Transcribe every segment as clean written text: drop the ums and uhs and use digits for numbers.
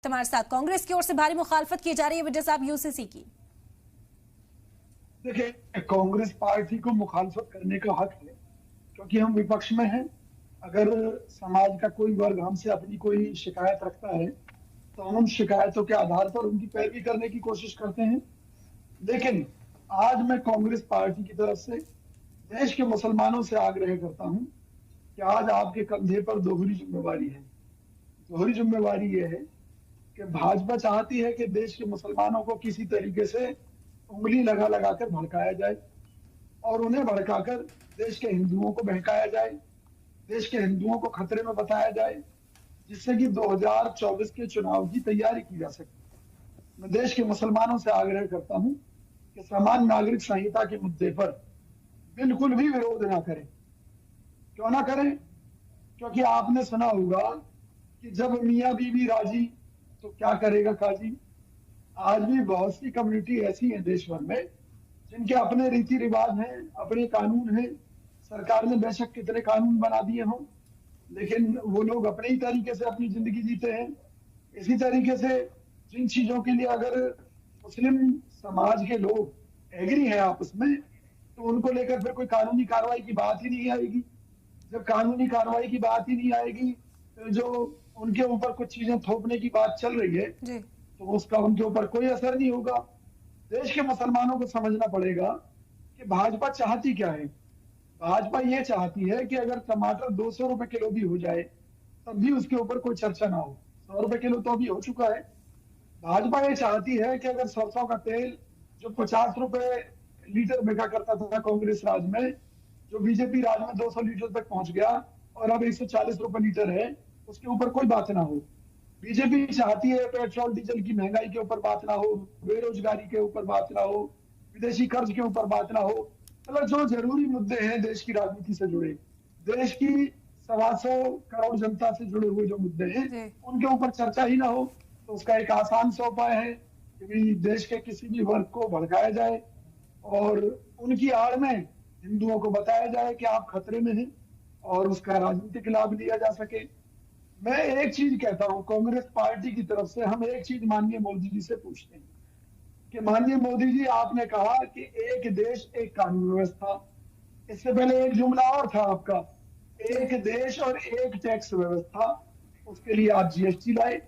हमारे साथ कांग्रेस की ओर से भारी मुखालफत की जा रही है वजह साहब यूसीसी की। देखिए, कांग्रेस पार्टी को मुखालफत करने का हक है क्योंकि हम विपक्ष में हैं। अगर समाज का कोई वर्ग हमसे अपनी कोई शिकायत रखता है तो हम उन शिकायतों के आधार पर उनकी पैरवी करने की कोशिश करते हैं। लेकिन आज मैं कांग्रेस पार्टी की तरफ से देश के मुसलमानों से आग्रह करता हूं कि आज आपके कंधे पर दोहरी जिम्मेवारी है। दोहरी जिम्मेवारी यह है कि भाजपा चाहती है कि देश के मुसलमानों को किसी तरीके से उंगली लगा लगा कर भड़काया जाए और उन्हें भड़काकर देश के हिंदुओं को बहकाया जाए, देश के हिंदुओं को खतरे में बताया जाए, जिससे कि 2024 के चुनाव की तैयारी की जा सके। मैं देश के मुसलमानों से आग्रह करता हूं कि समान नागरिक संहिता के मुद्दे पर बिल्कुल भी विरोध ना करें। क्यों ना करें? क्योंकि आपने सुना होगा कि जब मियाँ बीवी राजी तो क्या करेगा काजी। आज भी बहुत सी कम्युनिटी ऐसी है देश भर में जिनके अपने रीति रिवाज हैं, अपने कानून हैं। सरकार ने बेशक कितने कानून बना दिए हों, लेकिन वो लोग अपने ही तरीके से अपनी जिंदगी जीते हैं। इसी तरीके से जिन चीजों के लिए अगर मुस्लिम समाज के लोग एग्री हैं आपस में, तो उनको लेकर फिर कोई कानूनी कार्रवाई की बात ही नहीं आएगी। जब कानूनी कार्रवाई की बात ही नहीं आएगी तो जो उनके ऊपर कुछ चीजें थोपने की बात चल रही है तो उसका उनके ऊपर कोई असर नहीं होगा। देश के मुसलमानों को समझना पड़ेगा कि भाजपा चाहती क्या है। भाजपा ये चाहती है कि अगर टमाटर 200 रुपए किलो भी हो जाए तब भी उसके ऊपर कोई चर्चा ना हो। 100 रुपए किलो तो अभी हो चुका है। भाजपा ये चाहती है कि अगर सरसों का तेल जो 50 रुपए लीटर बिका करता था कांग्रेस राज में, जो बीजेपी राज में 200 लीटर तक पहुंच गया और अब 140 रुपए लीटर है, उसके ऊपर कोई बात ना हो। बीजेपी चाहती है पेट्रोल डीजल की महंगाई के ऊपर बात ना हो, बेरोजगारी के ऊपर बात ना हो, विदेशी कर्ज के ऊपर बात ना हो। मतलब जो जरूरी मुद्दे हैं देश की राजनीति से जुड़े, देश की 125 करोड़ जनता से जुड़े हुए जो मुद्दे हैं उनके ऊपर चर्चा ही ना हो, तो उसका एक आसान सा उपाय है कि देश के किसी भी वर्ग को भड़काया जाए और उनकी आड़ में हिंदुओं को बताया जाए कि आप खतरे में हैं और उसका राजनीतिक लाभ लिया जा सके। मैं एक चीज कहता हूं, कांग्रेस पार्टी की तरफ से हम एक चीज माननीय मोदी जी से पूछते हैं कि माननीय मोदी जी, आपने कहा कि एक देश एक कानून व्यवस्था। इससे पहले एक जुमला और था आपका, एक देश और एक टैक्स व्यवस्था। उसके लिए आप जीएसटी लाए,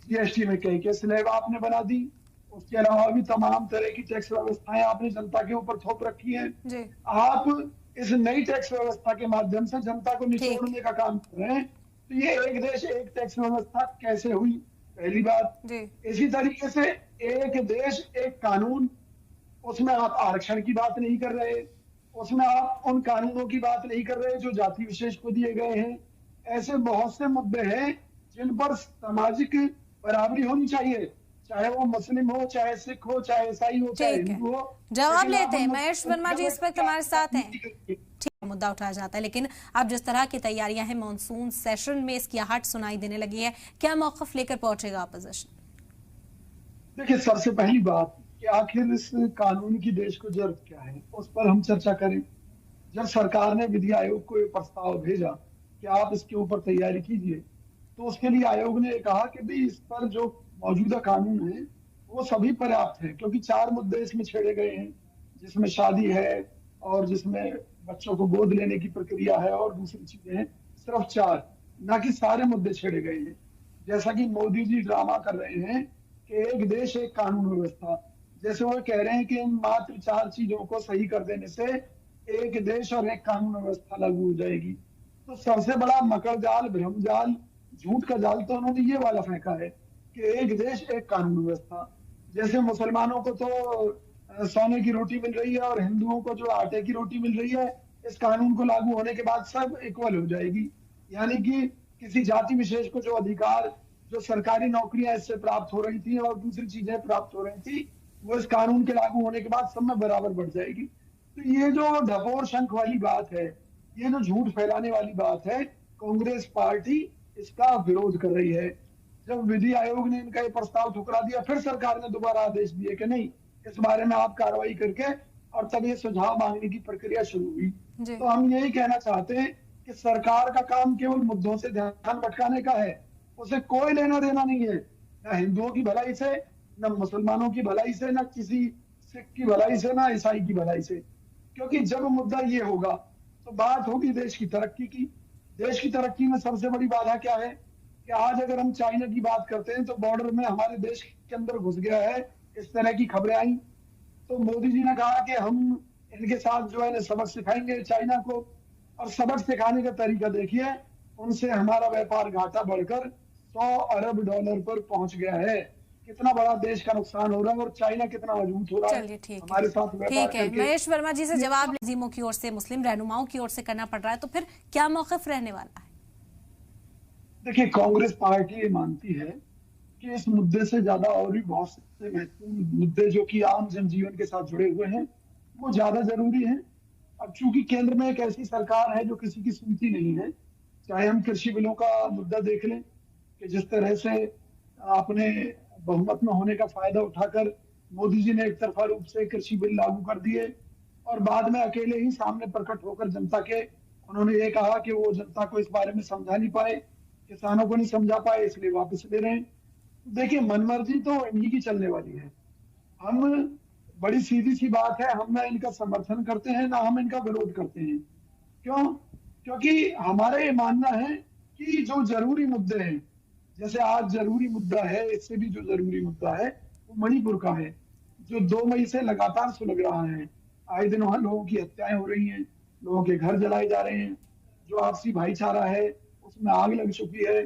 जीएसटी में कई स्लैब आपने बना दी। उसके अलावा भी तमाम तरह की टैक्स व्यवस्थाएं आपने जनता के ऊपर थोप रखी हैं। आप इस नई टैक्स व्यवस्था के माध्यम से जनता को निचोड़ने का काम कर रहे हैं। तो ये एक देश एक टैक्स व्यवस्था कैसे हुई? पहली बात। इसी तरीके से एक देश एक कानून, उसमें आप आरक्षण की बात नहीं कर रहे, उसमें आप उन कानूनों की बात नहीं कर रहे जो जाति विशेष को दिए गए हैं। ऐसे बहुत से मुद्दे हैं जिन पर सामाजिक बराबरी होनी चाहिए, चाहे वो मुस्लिम हो, चाहे सिख हो, चाहे ईसाई हो, चाहे हिंदू हो। जवाब लेते हैं महेश वर्मा जी, इस वक्त हमारे साथ हैं। ठीक, मुद्दा उठाया जाता है, लेकिन अब जिस तरह की तैयारियां हैं मानसून सेशन में, इसकी आहट सुनाई देने लगी है, क्या मौकफ लेकर पहुंचेगा अपोजिशन? देखिए, सबसे पहली बात कि आखिर इस कानून की देश को जरूरत क्या है, उस पर हम चर्चा करें। जब सरकार ने विधि आयोग को एक प्रस्ताव भेजा कि आप इसके ऊपर तैयारी कीजिए, तो उसके लिए आयोग ने कहा कि भाई इस पर जो मौजूदा कानून है वो सभी पर्याप्त है, क्योंकि 4 मुद्दे इसमें छेड़े गए हैं, जिसमें शादी है और जिसमें बच्चों को गोद लेने की प्रक्रिया है और दूसरी चीजें हैं। सिर्फ 4, ना कि सारे मुद्दे छेड़े गए हैं। जैसा कि मोदी जी ड्रामा कर रहे हैं कि एक देश एक कानून व्यवस्था, जैसे वो कह रहे हैं कि इन मात्र 4 चीजों को सही कर देने से एक देश और एक कानून व्यवस्था लागू हो जाएगी। तो सबसे बड़ा मकर जाल, भ्रम जाल, झूठ का जाल तो उन्होंने ये वाला फेंका है कि एक देश एक कानून व्यवस्था। जैसे मुसलमानों को तो सोने की रोटी मिल रही है और हिंदुओं को जो आटे की रोटी मिल रही है, इस कानून को लागू होने के बाद सब इक्वल हो जाएगी। यानी कि किसी जाति विशेष को जो अधिकार, जो सरकारी नौकरियां इससे प्राप्त हो रही थी और दूसरी चीजें प्राप्त हो रही थी, वो इस कानून के लागू होने के बाद सब में बराबर बढ़ जाएगी। तो ये जो ढपोर शंख वाली बात है, ये जो झूठ फैलाने वाली बात है, कांग्रेस पार्टी इसका विरोध कर रही है। जब विधि आयोग ने इनका ये प्रस्ताव ठुकरा दिया, फिर सरकार ने दोबारा आदेश दिए कि नहीं, इस बारे में आप कार्रवाई करके, और तब ये सुझाव मांगने की प्रक्रिया शुरू हुई। तो हम यही कहना चाहते हैं कि सरकार का काम केवल मुद्दों से ध्यान भटकाने का है, उसे कोई लेना देना नहीं है। ना हिंदुओं की भलाई से, ना मुसलमानों की भलाई से, ना किसी सिख की भलाई से, ना ईसाई की भलाई से। क्योंकि जब मुद्दा ये होगा तो बात होगी देश की तरक्की की। देश की तरक्की में सबसे बड़ी बाधा क्या है कि आज अगर हम चाइना की बात करते हैं तो बॉर्डर में हमारे देश के अंदर घुस गया है, इस तरह की खबरें आई। तो मोदी जी ने कहा कि हम इनके साथ जो है ना सबक सिखाएंगे चाइना को। और सबक सिखाने का तरीका देखिए, उनसे हमारा व्यापार घाटा बढ़कर 100 अरब डॉलर पर पहुंच गया है। कितना बड़ा देश का नुकसान हो रहा है और चाइना कितना मजबूत हो रहा है चलिए ठीक हमारे साथ है, व्यापार ठीक है। करके। महेश वर्मा जी से जवाब नजीमों की ओर से, मुस्लिम रहनुमाओं की ओर से करना पड़ रहा है, तो फिर क्या मौकफ रहने वाला है? देखिए, कांग्रेस पार्टी ये मानती है कि इस मुद्दे से ज्यादा और भी बहुत से महत्वपूर्ण मुद्दे जो कि आम जनजीवन के साथ जुड़े हुए हैं वो ज्यादा जरूरी हैं। अब चूंकि केंद्र में एक ऐसी सरकार है जो किसी की सुनती नहीं है, चाहे हम कृषि बिलों का मुद्दा देख लें कि जिस तरह से अपने बहुमत में होने का फायदा उठाकर मोदी जी ने एक तरफा रूप से कृषि बिल लागू कर दिए और बाद में अकेले ही सामने प्रकट होकर जनता के उन्होंने ये कहा कि वो जनता को इस बारे में समझा नहीं पाए, किसानों को नहीं समझा पाए, इसलिए वापस ले रहे हैं। देखिए, मनमर्जी तो इन्हीं की चलने वाली है। हम, बड़ी सीधी सी बात है, हम ना इनका समर्थन करते हैं ना हम इनका विरोध करते हैं। क्यों? क्योंकि हमारा ये मानना है कि जो जरूरी मुद्दे हैं, जैसे आज जरूरी मुद्दा है, इससे भी जो जरूरी मुद्दा है वो मणिपुर का है, जो 2 मई से लगातार सुलग रहा है। आए दिन वहां लोगों की हत्याएं हो रही हैं, लोगों के घर जलाए जा रहे हैं, जो आपसी भाईचारा है उसमें आग लग चुकी है।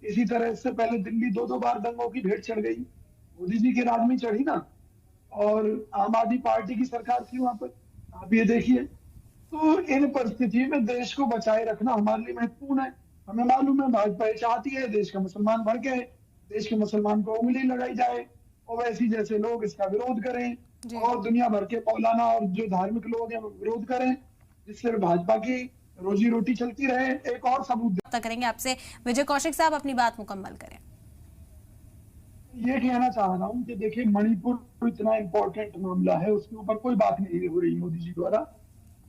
इसी तरह इससे पहले दिल्ली 2-2 बार दंगों की भेंट चढ़ गई, मोदी जी के राज में चढ़ी ना, और आम आदमी पार्टी की सरकार थी वहां पर। आप ये देखिए, तो इन परिस्थितियों में देश को बचाए रखना हमारे लिए महत्वपूर्ण है। हमें मालूम है भाजपा ये चाहती है देश का मुसलमान भड़के, देश के मुसलमान को उंगली लगाई जाए, ओवैसी जैसे लोग इसका विरोध करें और दुनिया भर के मौलाना और जो धार्मिक लोग हैं वो विरोध करें, जिससे भाजपा की रोजी रोटी चलती रहे। एक और सबूत करेंगे आपसे, विजय कौशिक साहब अपनी बात मुकम्मल करें। ये कहना चाह रहा हूँ कि देखिए, मणिपुर इतना इम्पोर्टेंट मामला है, उसके ऊपर कोई बात नहीं हो रही मोदी जी द्वारा।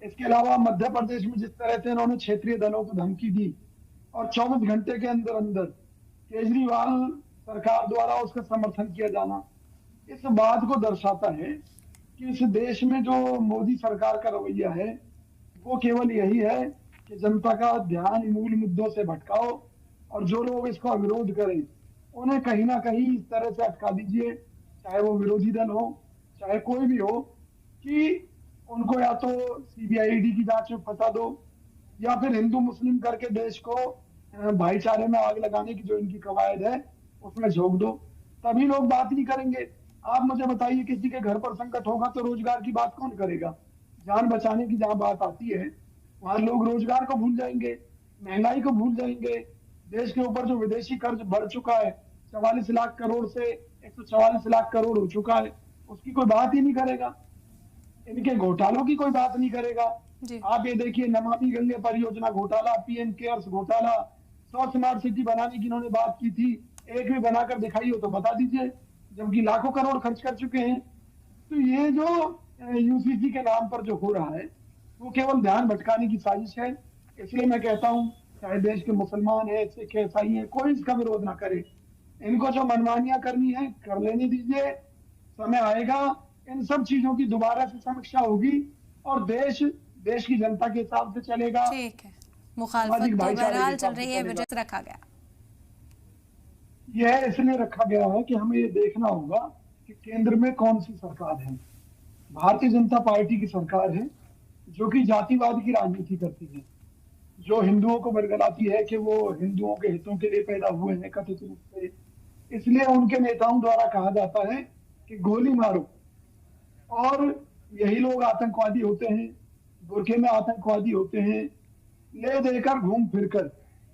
इसके अलावा मध्य प्रदेश में जिस तरह से उन्होंने क्षेत्रीय दलों को धमकी दी और 24 घंटे के अंदर अंदर केजरीवाल सरकार द्वारा उसका समर्थन किया जाना, इस बात को दर्शाता है कि इस देश में जो मोदी सरकार का रवैया है वो केवल यही है कि जनता का ध्यान मूल मुद्दों से भटकाओ और जो लोग इसका विरोध करें उन्हें कहीं ना कहीं इस तरह से अटका दीजिए, चाहे वो विरोधी दल हो चाहे कोई भी हो, कि उनको या तो सीबीआईडी की जांच में फंसा दो या फिर हिंदू मुस्लिम करके देश को भाईचारे में आग लगाने की जो इनकी कवायद है उसमें झोंक दो, तभी लोग बात नहीं करेंगे। आप मुझे बताइए, किसी के घर पर संकट होगा तो रोजगार की बात कौन करेगा? जान बचाने की जहां बात आती है वहां लोग रोजगार को भूल जाएंगे, महंगाई को भूल जाएंगे। देश के ऊपर जो विदेशी कर्ज बढ़ चुका है 44 लाख करोड़ से 144 लाख करोड़ हो चुका है, उसकी कोई बात ही नहीं करेगा। इनके घोटालों की कोई बात नहीं करेगा। आप ये देखिए, नमामि गंगे परियोजना घोटाला, पीएम केयर्स घोटाला, 100 स्मार्ट सिटी बनाने की इन्होंने बात की थी, एक भी बनाकर दिखाई हो तो बता दीजिए, जबकि लाखों करोड़ खर्च कर चुके हैं। तो ये जो यूसीसी के नाम पर जो हो रहा है वो केवल ध्यान भटकाने की साजिश है। इसलिए मैं कहता हूँ, चाहे देश के मुसलमान है, सिख है, ईसाई है, कोई इसका विरोध ना करे। इनको जो मनमानियां करनी है कर लेने दीजिए, समय आएगा इन सब चीजों की दोबारा से समीक्षा होगी और देश की जनता के हिसाब से चलेगा। ठीक है, मुखालफत तो बहरहाल चल रही है, विजय रखा गया। यह इसलिए रखा गया है कि हमें ये देखना होगा कि केंद्र में कौन सी सरकार है। भारतीय जनता पार्टी की सरकार है जो कि जातिवाद की राजनीति करती है, जो हिंदुओं को बरगलाती है कि वो हिंदुओं के हितों के लिए पैदा हुए हैं कथित रूप से। इसलिए उनके नेताओं द्वारा कहा जाता है कि गोली मारो, और यही लोग आतंकवादी होते हैं, बुरखे में आतंकवादी होते हैं, ले देकर घूम फिरकर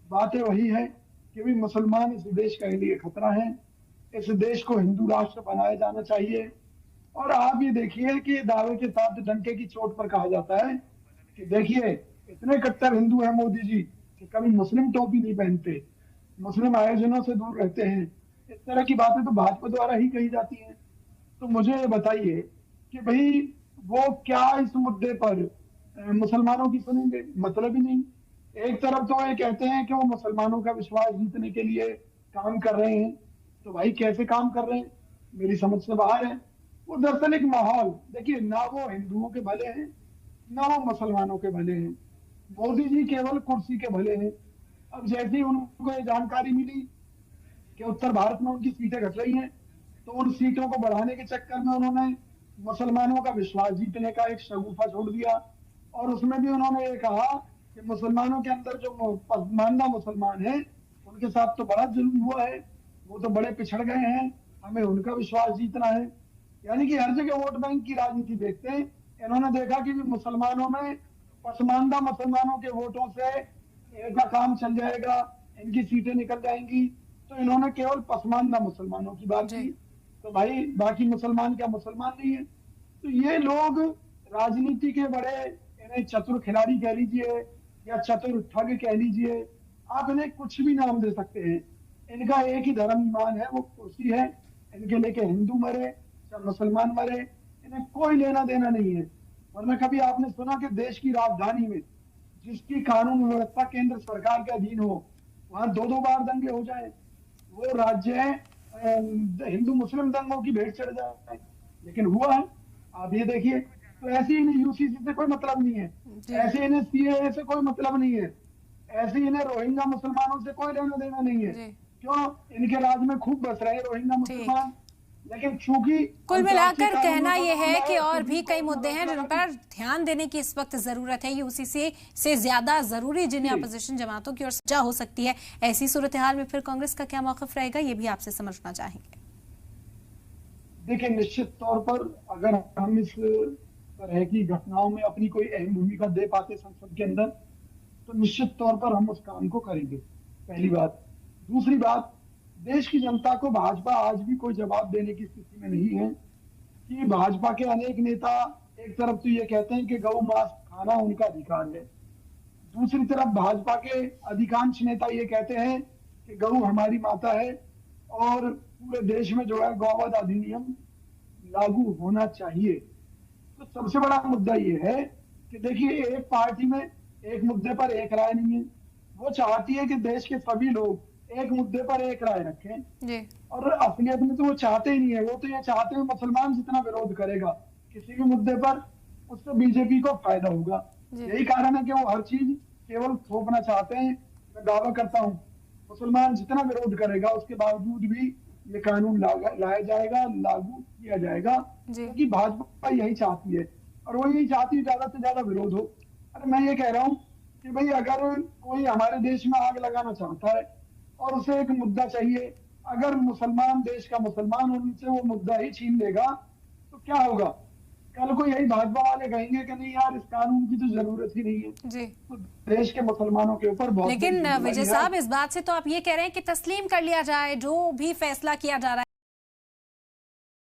बातें वही है कि भी मुसलमान इस देश के लिए खतरा है, इस देश को हिंदू राष्ट्र बनाया जाना चाहिए। और आप ये देखिए कि दावे के साथ डंके की चोट पर कहा जाता है कि देखिए, इतने कट्टर हिंदू हैं मोदी जी कि कभी मुस्लिम टोपी नहीं पहनते, मुस्लिम आयोजनों से दूर रहते हैं। इस तरह की बातें तो भाजपा द्वारा ही कही जाती हैं। तो मुझे ये बताइए कि भाई वो क्या इस मुद्दे पर मुसलमानों की सुनेंगे? मतलब ही नहीं। एक तरफ तो ये कहते हैं कि वो मुसलमानों का विश्वास जीतने के लिए काम कर रहे हैं, तो भाई कैसे काम कर रहे हैं, मेरी समझ से बाहर है। वो दरअसल एक माहौल, देखिए ना वो हिंदुओं के भले हैं ना वो मुसलमानों के भले हैं, मोदी जी केवल कुर्सी के भले हैं। अब जैसे ही उनको ये जानकारी मिली कि उत्तर भारत में उनकी सीटें घट रही हैं, तो उन सीटों को बढ़ाने के चक्कर में उन्होंने मुसलमानों का विश्वास जीतने का एक शगुफा छोड़ दिया। और उसमें भी उन्होंने ये कहा कि मुसलमानों के अंदर जो पसमानदा मुसलमान है उनके साथ तो बड़ा जुल्म हुआ है, वो तो बड़े पिछड़ गए हैं, हमें उनका विश्वास जीतना है। यानी कि हर जगह वोट बैंक की राजनीति देखते हैं। इन्होंने देखा कि मुसलमानों में पसमानदा मुसलमानों के वोटों से इनका काम चल जाएगा, इनकी सीटें निकल जाएंगी, तो इन्होंने केवल पसमानदा मुसलमानों की बात की। तो भाई बाकी मुसलमान क्या मुसलमान नहीं है? तो ये लोग राजनीति के बड़े, इन्हें चतुर खिलाड़ी कह लीजिए या चतुर ठग कह लीजिए, आप इन्हें कुछ भी नाम दे सकते हैं। इनका एक ही धर्म ईमान है, वो कुर्सी है। इनके लेके हिंदू मरे चाहे मुसलमान मरे, इन्हें कोई लेना देना नहीं है। वरना कभी आपने सुना कि देश की राजधानी में जिसकी कानून व्यवस्था केंद्र सरकार के अधीन हो वहां 2-2 बार दंगे हो जाए, वो राज्य हिंदू मुस्लिम दंगों की भेंट चढ़ जाए? लेकिन हुआ है, आप ये देखिए। तो ऐसे इन्हें यूसीसी से कोई मतलब नहीं है, ऐसे इन्हें सीएए से कोई मतलब नहीं है, ऐसे इन्हें रोहिंग्या मुसलमानों से कोई लेना देना नहीं है। क्यों? इनके राज्य में खूब बस रहे रोहिंग्या मुसलमान, लेकिन चूंकि कुल मिलाकर कहना यह है कि और भी कई मुद्दे हैं जिन पर ध्यान देने की इस वक्त जरूरत है। यूसीसी से ज्यादा जरूरी जिन्हें अपोजिशन जमातों की ओर से हो सकती है। ऐसी सूरत हाल में फिर कांग्रेस का क्या मौक़िफ़ रहेगा, ये भी आपसे समझना चाहेंगे। देखिए, निश्चित तौर पर अगर हम इस तरह की घटनाओं में अपनी कोई अहम भूमिका दे पाते संसद के अंदर, तो निश्चित तौर पर हम उस काम को करेंगे, पहली बात। दूसरी बात, देश की जनता को भाजपा आज भी कोई जवाब देने की स्थिति में नहीं है कि भाजपा के अनेक नेता एक तरफ तो ये कहते हैं कि गौ मांस खाना उनका अधिकार है, दूसरी तरफ भाजपा के अधिकांश नेता ये कहते हैं कि गौ हमारी माता है और पूरे देश में जो है गौवध अधिनियम लागू होना चाहिए। तो सबसे बड़ा मुद्दा ये है कि देखिए, एक पार्टी में एक मुद्दे पर एक राय नहीं है। वो चाहती है कि देश के सभी लोग एक मुद्दे पर एक राय रखें जी। और असलियत में तो वो चाहते ही नहीं है। वो तो ये चाहते हैं मुसलमान जितना विरोध करेगा किसी भी मुद्दे पर, उससे बीजेपी को फायदा होगा। यही कारण है कि वो हर चीज केवल थोपना चाहते हैं। मैं दावा करता हूँ मुसलमान जितना विरोध करेगा उसके बावजूद भी ये कानून लाया जाएगा, लागू किया जाएगा, क्योंकि भाजपा यही चाहती है और वो यही चाहती है ज्यादा से ज्यादा विरोध हो। अरे मैं ये कह रहा हूँ कि भाई अगर कोई हमारे देश में आग लगाना चाहता है और उसे एक मुद्दा चाहिए, अगर मुसलमान देश का मुसलमान उनसे वो मुद्दा ही छीन लेगा तो क्या होगा? कल को यही भाजपा वाले कहेंगे कि नहीं यार, इस कानून की तो जरूरत ही नहीं है जी। तो देश के मुसलमानों के ऊपर बहुत। लेकिन विजय साहब, इस बात से तो आप ये कह रहे हैं कि तस्लीम कर लिया जाए जो भी फैसला किया जा रहा है।